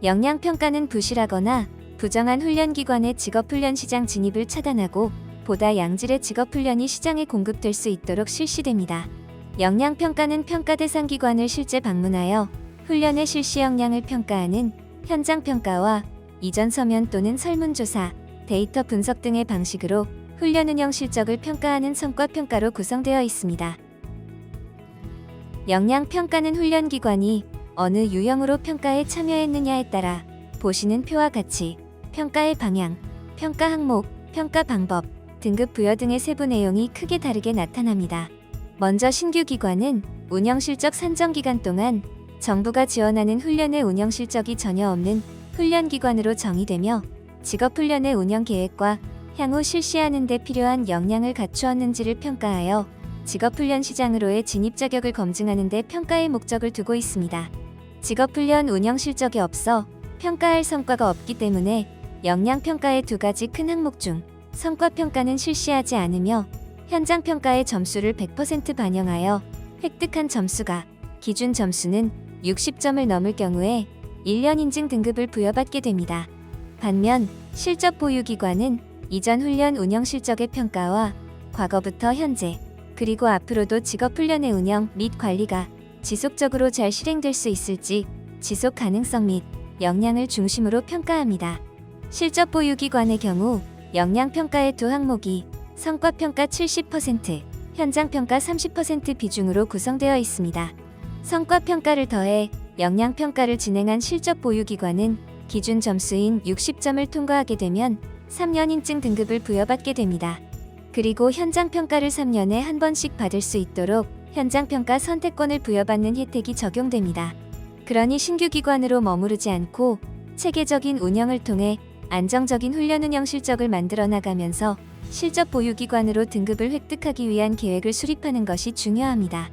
역량평가는 부실하거나 부정한 훈련기관의 직업훈련 시장 진입을 차단하고 보다 양질의 직업훈련이 시장에 공급될 수 있도록 실시됩니다. 역량평가는 평가 대상 기관을 실제 방문하여 훈련의 실시 역량을 평가하는 현장평가와 이전 서면 또는 설문조사, 데이터 분석 등의 방식으로 훈련 운영 실적을 평가하는 성과평가로 구성되어 있습니다. 역량평가는 훈련기관이 어느 유형으로 평가에 참여했느냐에 따라 보시는 표와 같이 평가의 방향, 평가 항목, 평가 방법, 등급 부여 등의 세부 내용이 크게 다르게 나타납니다. 먼저 신규 기관은 운영 실적 산정 기간 동안 정부가 지원하는 훈련의 운영 실적이 전혀 없는 훈련기관으로 정의되며 직업훈련의 운영 계획과 향후 실시하는 데 필요한 역량을 갖추었는지를 평가하여 직업훈련 시장으로의 진입 자격을 검증하는 데 평가의 목적을 두고 있습니다. 직업훈련 운영 실적이 없어 평가할 성과가 없기 때문에 역량평가의 두 가지 큰 항목 중 성과평가는 실시하지 않으며 현장평가의 점수를 100% 반영하여 획득한 점수가 기준 점수는 60점을 넘을 경우에 1년 인증 등급을 부여받게 됩니다. 반면 실적 보유기관은 이전 훈련 운영 실적의 평가와 과거부터 현재 그리고 앞으로도 직업훈련의 운영 및 관리가 지속적으로 잘 실행될 수 있을지 지속 가능성 및 역량을 중심으로 평가합니다. 실적 보유기관의 경우 역량평가의 두 항목이 성과평가 70%, 현장평가 30% 비중으로 구성되어 있습니다. 성과평가를 더해 역량평가를 진행한 실적 보유기관은 기준 점수인 60점을 통과하게 되면 3년 인증 등급을 부여받게 됩니다. 그리고 현장평가를 3년에 한 번씩 받을 수 있도록 현장평가 선택권을 부여받는 혜택이 적용됩니다. 그러니 신규 기관으로 머무르지 않고 체계적인 운영을 통해 안정적인 훈련 운영 실적을 만들어 나가면서 실적 보유기관으로 등급을 획득하기 위한 계획을 수립하는 것이 중요합니다.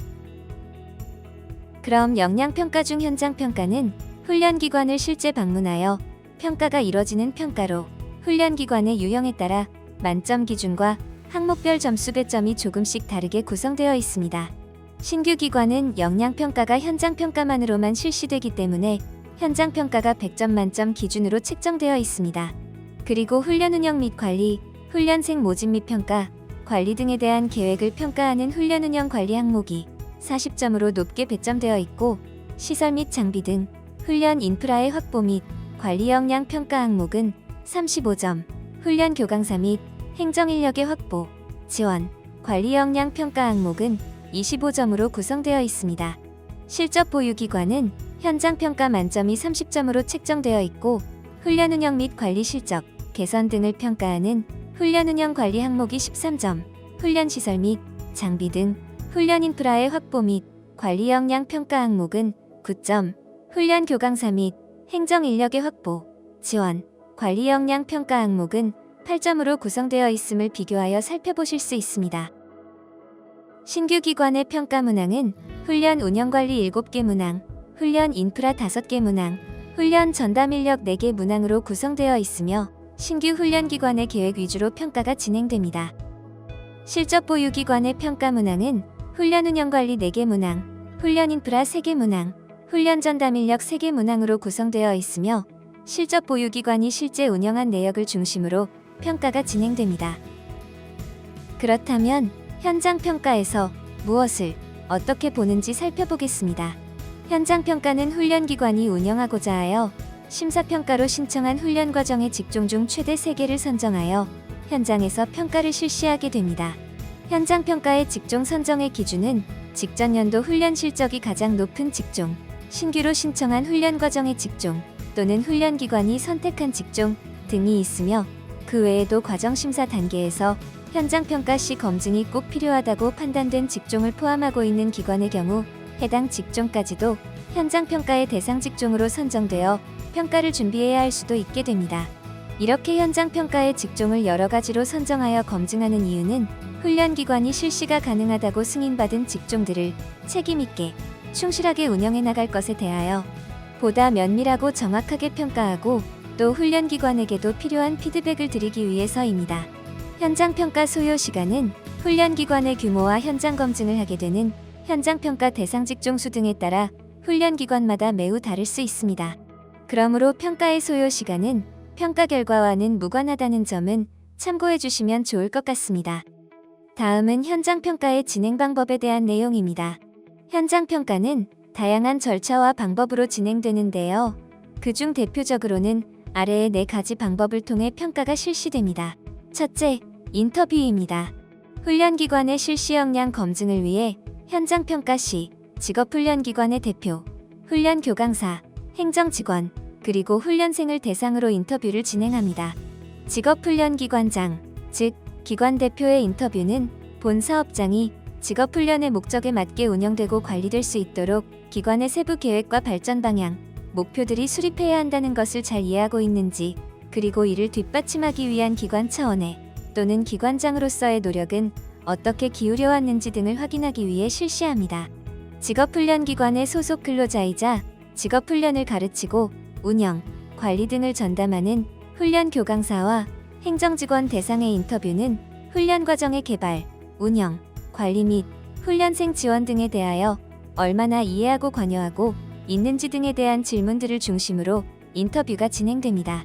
그럼 역량평가 중 현장평가는 훈련기관을 실제 방문하여 평가가 이뤄지는 평가로 훈련기관의 유형에 따라 만점 기준과 항목별 점수 배점이 조금씩 다르게 구성되어 있습니다. 신규 기관은 역량평가가 현장평가만으로만 실시되기 때문에 현장평가가 100점 만점 기준으로 책정되어 있습니다. 그리고 훈련 운영 및 관리, 훈련생 모집 및 평가, 관리 등에 대한 계획을 평가하는 훈련 운영 관리 항목이 40점으로 높게 배점되어 있고 시설 및 장비 등 훈련 인프라의 확보 및 관리 역량 평가 항목은 35점, 훈련 교강사 및 행정 인력의 확보, 지원, 관리 역량 평가 항목은 25점으로 구성되어 있습니다. 실적 보유기관은 현장 평가 만점이 30점으로 책정되어 있고 훈련 운영 및 관리 실적, 개선 등을 평가하는 훈련 운영 관리 항목이 13점, 훈련 시설 및 장비 등 훈련 인프라의 확보 및 관리 역량 평가 항목은 9점, 훈련 교강사 및 행정 인력의 확보, 지원, 관리 역량 평가 항목은 8점으로 구성되어 있음을 비교하여 살펴보실 수 있습니다. 신규 기관의 평가 문항은 훈련 운영 관리 7개 문항, 훈련 인프라 5개 문항, 훈련 전담 인력 4개 문항으로 구성되어 있으며 신규 훈련 기관의 계획 위주로 평가가 진행됩니다. 실적 보유 기관의 평가 문항은 훈련 운영 관리 4개 문항, 훈련 인프라 3개 문항, 훈련 전담 인력 3개 문항으로 구성되어 있으며 실적 보유 기관이 실제 운영한 내역을 중심으로 평가가 진행됩니다. 그렇다면 현장 평가에서 무엇을 어떻게 보는지 살펴보겠습니다. 현장 평가는 훈련 기관이 운영하고자 하여 심사평가로 신청한 훈련 과정의 직종 중 최대 3개를 선정하여 현장에서 평가를 실시하게 됩니다. 현장 평가의 직종 선정의 기준은 직전 연도 훈련 실적이 가장 높은 직종, 신규로 신청한 훈련 과정의 직종 또는 훈련 기관이 선택한 직종 등이 있으며 그 외에도 과정심사 단계에서 현장평가 시 검증이 꼭 필요하다고 판단된 직종을 포함하고 있는 기관의 경우 해당 직종까지도 현장평가의 대상 직종으로 선정되어 평가를 준비해야 할 수도 있게 됩니다. 이렇게 현장평가의 직종을 여러 가지로 선정하여 검증하는 이유는 훈련기관이 실시가 가능하다고 승인받은 직종들을 책임있게 충실하게 운영해 나갈 것에 대하여 보다 면밀하고 정확하게 평가하고 또 훈련기관에게도 필요한 피드백을 드리기 위해서입니다. 현장평가 소요 시간은 훈련기관의 규모와 현장 검증을 하게 되는 현장평가 대상 직종 수 등에 따라 훈련기관마다 매우 다를 수 있습니다. 그러므로 평가의 소요 시간은 평가 결과와는 무관하다는 점은 참고해 주시면 좋을 것 같습니다. 다음은 현장평가의 진행 방법에 대한 내용입니다. 현장평가는 다양한 절차와 방법으로 진행되는데요. 그중 대표적으로는 아래의 4가지 방법을 통해 평가가 실시됩니다. 첫째, 인터뷰입니다. 훈련기관의 실시 역량 검증을 위해 현장평가 시 직업훈련기관의 대표, 훈련교강사, 행정직원, 그리고 훈련생을 대상으로 인터뷰를 진행합니다. 직업훈련기관장, 즉 기관 대표의 인터뷰는 본 사업장이 직업훈련의 목적에 맞게 운영되고 관리될 수 있도록 기관의 세부 계획과 발전 방향, 목표들이 수립해야 한다는 것을 잘 이해하고 있는지, 그리고 이를 뒷받침하기 위한 기관 차원의 또는 기관장으로서의 노력은 어떻게 기울여 왔는지 등을 확인하기 위해 실시합니다. 직업훈련기관의 소속 근로자이자 직업훈련을 가르치고 운영, 관리 등을 전담하는 훈련교강사와 행정직원 대상의 인터뷰는 훈련 과정의 개발, 운영, 관리 및 훈련생 지원 등에 대하여 얼마나 이해하고 관여하고 있는지 등에 대한 질문들을 중심으로 인터뷰가 진행됩니다.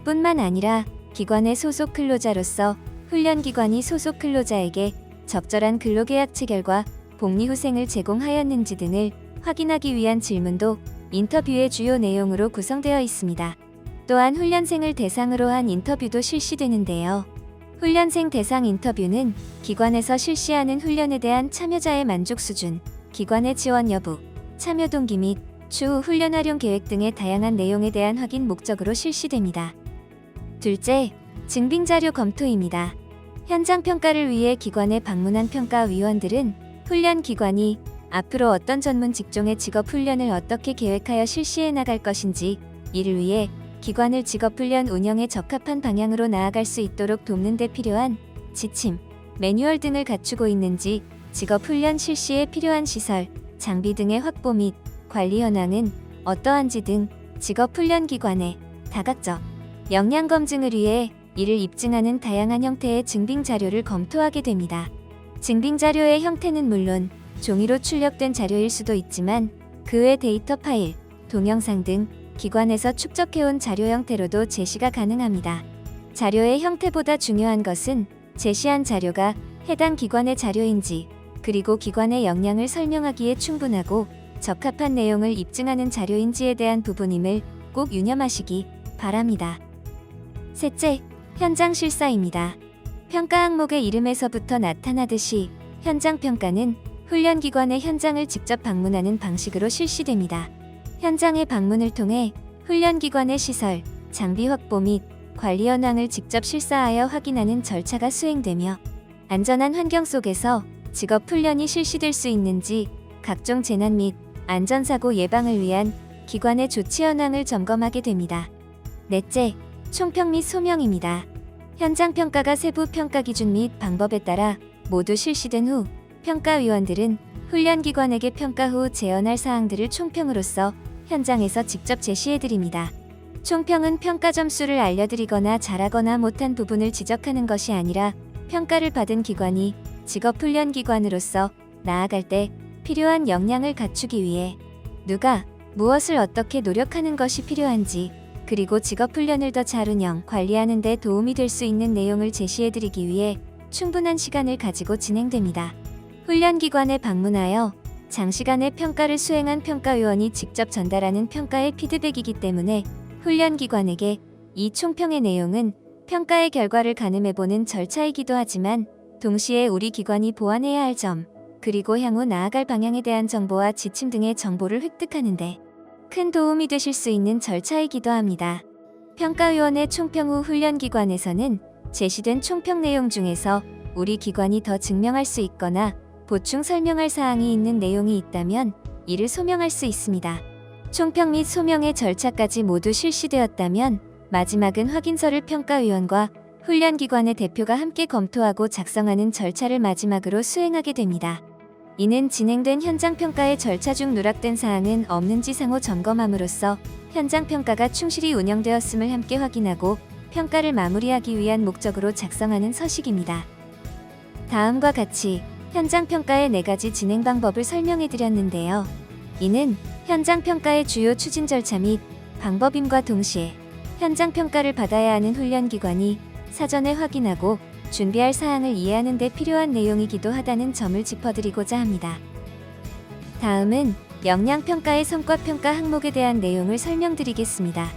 뿐만 아니라 기관의 소속 근로자로서 훈련기관이 소속 근로자에게 적절한 근로계약 체결과 복리후생을 제공하였는지 등을 확인하기 위한 질문도 인터뷰의 주요 내용으로 구성되어 있습니다. 또한 훈련생을 대상으로 한 인터뷰도 실시되는데요. 훈련생 대상 인터뷰는 기관에서 실시하는 훈련에 대한 참여자의 만족 수준, 기관의 지원 여부, 참여 동기 및 추후 훈련 활용 계획 등의 다양한 내용에 대한 확인 목적으로 실시됩니다. 둘째, 증빙자료 검토입니다. 현장 평가를 위해 기관에 방문한 평가위원들은 훈련기관이 앞으로 어떤 전문 직종의 직업훈련을 어떻게 계획하여 실시해 나갈 것인지, 이를 위해 기관을 직업훈련 운영에 적합한 방향으로 나아갈 수 있도록 돕는 데 필요한 지침, 매뉴얼 등을 갖추고 있는지, 직업훈련 실시에 필요한 시설, 장비 등의 확보 및 관리 현황은 어떠한지 등 직업훈련기관의 다각적 역량 검증을 위해 이를 입증하는 다양한 형태의 증빙자료를 검토하게 됩니다. 증빙자료의 형태는 물론 종이로 출력된 자료일 수도 있지만 그 외 데이터 파일, 동영상 등 기관에서 축적해온 자료 형태로도 제시가 가능합니다. 자료의 형태보다 중요한 것은 제시한 자료가 해당 기관의 자료인지, 그리고 기관의 역량을 설명하기에 충분하고 적합한 내용을 입증하는 자료인지에 대한 부분임을 꼭 유념하시기 바랍니다. 셋째, 현장 실사입니다. 평가 항목의 이름에서부터 나타나듯이 현장 평가는 훈련기관의 현장을 직접 방문하는 방식으로 실시됩니다. 현장의 방문을 통해 훈련기관의 시설, 장비 확보 및 관리 현황을 직접 실사하여 확인하는 절차가 수행되며 안전한 환경 속에서 직업훈련이 실시될 수 있는지 각종 재난 및 안전사고 예방을 위한 기관의 조치 현황을 점검하게 됩니다. 넷째, 총평 및 소명입니다. 현장 평가가 세부 평가 기준 및 방법에 따라 모두 실시된 후 평가위원들은 훈련기관에게 평가 후 재현할 사항들을 총평으로서 현장에서 직접 제시해드립니다. 총평은 평가 점수를 알려드리거나 잘하거나 못한 부분을 지적하는 것이 아니라 평가를 받은 기관이 직업훈련기관으로서 나아갈 때 필요한 역량을 갖추기 위해 누가 무엇을 어떻게 노력하는 것이 필요한지, 그리고 직업훈련을 더 잘 운영, 관리하는 데 도움이 될 수 있는 내용을 제시해드리기 위해 충분한 시간을 가지고 진행됩니다. 훈련기관에 방문하여 장시간의 평가를 수행한 평가위원이 직접 전달하는 평가의 피드백이기 때문에 훈련기관에게 이 총평의 내용은 평가의 결과를 가늠해보는 절차이기도 하지만 동시에 우리 기관이 보완해야 할 점, 그리고 향후 나아갈 방향에 대한 정보와 지침 등의 정보를 획득하는 데 큰 도움이 되실 수 있는 절차이기도 합니다. 평가위원의 총평 후 훈련기관에서는 제시된 총평 내용 중에서 우리 기관이 더 증명할 수 있거나 보충 설명할 사항이 있는 내용이 있다면 이를 소명할 수 있습니다. 총평 및 소명의 절차까지 모두 실시되었다면 마지막은 확인서를 평가위원과 훈련기관의 대표가 함께 검토하고 작성하는 절차를 마지막으로 수행하게 됩니다. 이는 진행된 현장평가의 절차 중 누락된 사항은 없는지 상호 점검함으로써 현장평가가 충실히 운영되었음을 함께 확인하고 평가를 마무리하기 위한 목적으로 작성하는 서식입니다. 다음과 같이 현장 평가의 4가지 진행 방법을 설명해 드렸는데요. 이는 현장 평가의 주요 추진 절차 및 방법임과 동시에 현장 평가를 받아야 하는 훈련기관이 사전에 확인하고 준비할 사항을 이해하는 데 필요한 내용이기도 하다는 점을 짚어드리고자 합니다. 다음은 역량평가의 성과평가 항목에 대한 내용을 설명드리겠습니다.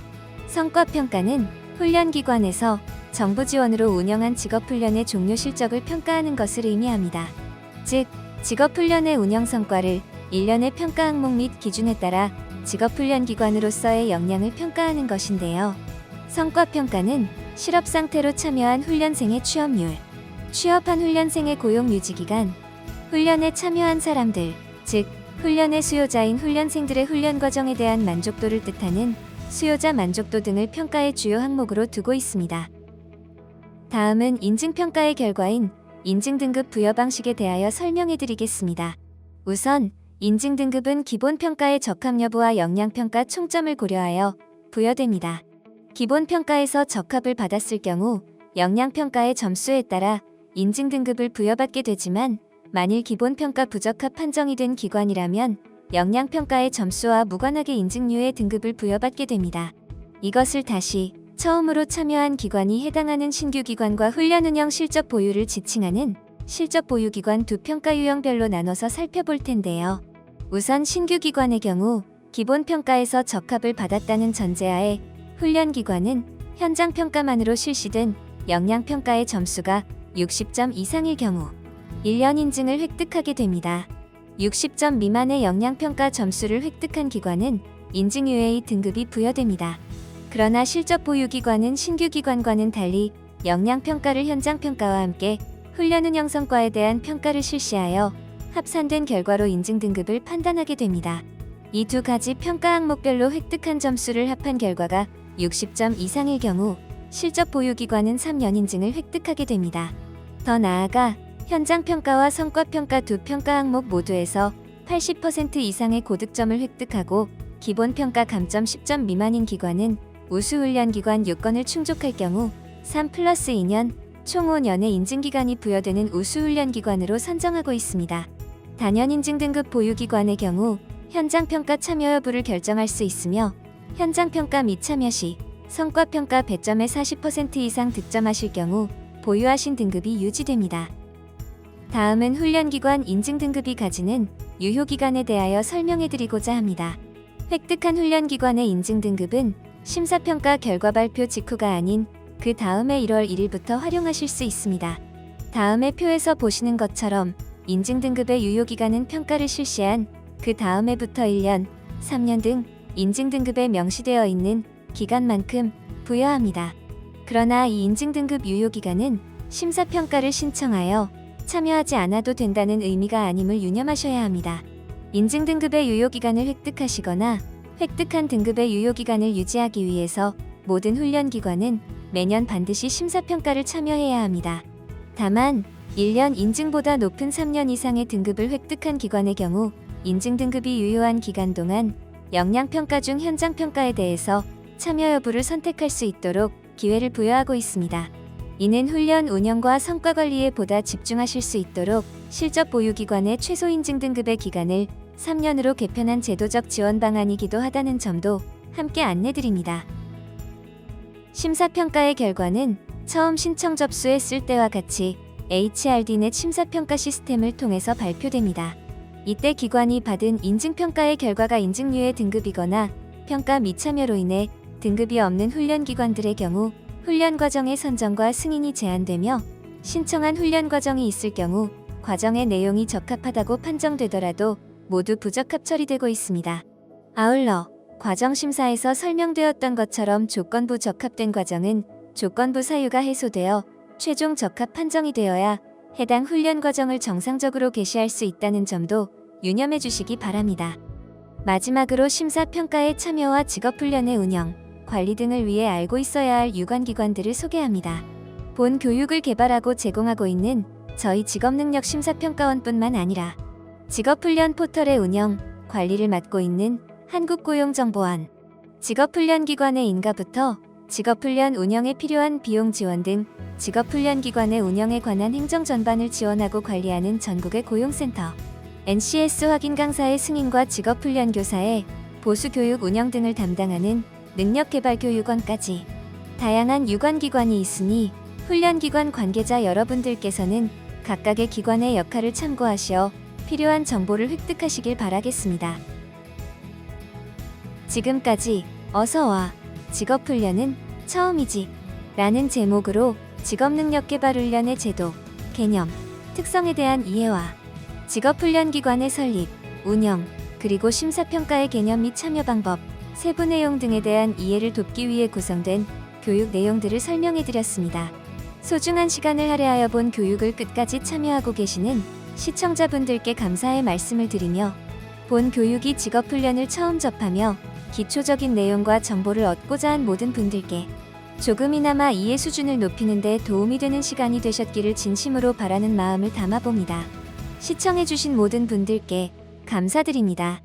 성과평가는 훈련기관에서 정부 지원으로 운영한 직업훈련의 종료 실적을 평가하는 것을 의미합니다. 즉, 직업훈련의 운영 성과를 일련의 평가 항목 및 기준에 따라 직업훈련기관으로서의 역량을 평가하는 것인데요. 성과평가는 실업 상태로 참여한 훈련생의 취업률, 취업한 훈련생의 고용 유지기간, 훈련에 참여한 사람들, 즉 훈련의 수요자인 훈련생들의 훈련 과정에 대한 만족도를 뜻하는 수요자 만족도 등을 평가의 주요 항목으로 두고 있습니다. 다음은 인증평가의 결과인 인증등급 부여 방식에 대하여 설명해 드리겠습니다. 우선 인증등급은 기본평가의 적합 여부와 역량평가 총점을 고려하여 부여됩니다. 기본평가에서 적합을 받았을 경우 역량평가의 점수에 따라 인증등급을 부여받게 되지만 만일 기본평가 부적합 판정이 된 기관이라면 역량평가의 점수와 무관하게 인증류의 등급을 부여받게 됩니다. 이것을 다시 처음으로 참여한 기관이 해당하는 신규 기관과 훈련 운영 실적 보유를 지칭하는 실적 보유 기관 두 평가 유형별로 나눠서 살펴볼 텐데요. 우선 신규 기관의 경우 기본평가에서 적합을 받았다는 전제하에 훈련 기관은 현장 평가만으로 실시된 역량평가의 점수가 60점 이상일 경우 1년 인증을 획득하게 됩니다. 60점 미만의 역량평가 점수를 획득한 기관은 인증 UA 등급이 부여됩니다. 그러나 실적 보유 기관은 신규 기관과는 달리 역량평가를 현장 평가와 함께 훈련 운영 성과에 대한 평가를 실시하여 합산된 결과로 인증 등급을 판단하게 됩니다. 이 두 가지 평가 항목별로 획득한 점수를 합한 결과가 60점 이상일 경우 실적 보유 기관은 3년 인증을 획득하게 됩니다. 더 나아가 현장 평가와 성과 평가 두 평가 항목 모두에서 80% 이상의 고득점을 획득하고 기본 평가 감점 10점 미만인 기관은 우수 훈련 기관 요건을 충족할 경우 3+2년 총 5년의 인증 기간이 부여되는 우수 훈련 기관으로 선정하고 있습니다. 단연 인증 등급 보유 기관의 경우 현장 평가 참여 여부를 결정할 수 있으며 현장 평가 및 참여 시 성과 평가 배점의 40% 이상 득점하실 경우 보유하신 등급이 유지됩니다. 다음은 훈련기관 인증등급이 가지는 유효기간에 대하여 설명해드리고자 합니다. 획득한 훈련기관의 인증등급은 심사평가 결과 발표 직후가 아닌 그 다음해 1월 1일부터 활용하실 수 있습니다. 다음의 표에서 보시는 것처럼 인증등급의 유효기간은 평가를 실시한 그 다음해부터 1년, 3년 등 인증등급에 명시되어 있는 기간만큼 부여합니다. 그러나 이 인증등급 유효기간은 심사평가를 신청하여 참여하지 않아도 된다는 의미가 아님을 유념하셔야 합니다. 인증등급의 유효기간을 획득하시거나 획득한 등급의 유효기간을 유지하기 위해서 모든 훈련기관은 매년 반드시 심사평가를 참여해야 합니다. 다만 1년 인증보다 높은 3년 이상의 등급을 획득한 기관의 경우 인증등급이 유효한 기간 동안 역량평가 중 현장평가에 대해서 참여 여부를 선택할 수 있도록 기회를 부여하고 있습니다. 이는 훈련 운영과 성과 관리에 보다 집중하실 수 있도록 실적 보유기관의 최소 인증 등급의 기간을 3년으로 개편한 제도적 지원 방안이기도 하다는 점도 함께 안내드립니다. 심사평가의 결과는 처음 신청 접수했을 때와 같이 HRD넷 심사평가 시스템을 통해서 발표됩니다. 이때 기관이 받은 인증평가의 결과가 인증류의 등급이거나 평가 미참여로 인해 등급이 없는 훈련기관들의 경우 훈련 과정의 선정과 승인이 제한되며 신청한 훈련 과정이 있을 경우 과정의 내용이 적합하다고 판정되더라도 모두 부적합 처리되고 있습니다. 아울러 과정심사에서 설명되었던 것처럼 조건부 적합된 과정은 조건부 사유가 해소되어 최종 적합 판정이 되어야 해당 훈련 과정을 정상적으로 개시할 수 있다는 점도 유념해 주시기 바랍니다. 마지막으로 심사평가의 참여와 직업훈련의 운영, 관리 등을 위해 알고 있어야 할 유관기관들을 소개합니다. 본 교육을 개발하고 제공하고 있는 저희 직업능력심사평가원뿐만 아니라 직업훈련 포털의 운영, 관리를 맡고 있는 한국고용정보원, 직업훈련기관의 인가부터 직업훈련 운영에 필요한 비용 지원 등 직업훈련 기관의 운영에 관한 행정 전반을 지원하고 관리하는 전국의 고용센터, NCS 확인 강사의 승인과 직업훈련 교사의 보수 교육 운영 등을 담당하는 능력개발교육원까지 다양한 유관기관이 있으니 훈련기관 관계자 여러분들께서는 각각의 기관의 역할을 참고하시어 필요한 정보를 획득하시길 바라겠습니다. 지금까지 어서와 직업훈련은 처음이지 라는 제목으로 직업능력개발훈련의 제도, 개념, 특성에 대한 이해와 직업훈련기관의 설립, 운영, 그리고 심사평가의 개념 및 참여 방법, 세부 내용 등에 대한 이해를 돕기 위해 구성된 교육 내용들을 설명해드렸습니다. 소중한 시간을 할애하여 본 교육을 끝까지 참여하고 계시는 시청자분들께 감사의 말씀을 드리며 본 교육이 직업훈련을 처음 접하며 기초적인 내용과 정보를 얻고자 한 모든 분들께 조금이나마 이해 수준을 높이는 데 도움이 되는 시간이 되셨기를 진심으로 바라는 마음을 담아봅니다. 시청해주신 모든 분들께 감사드립니다.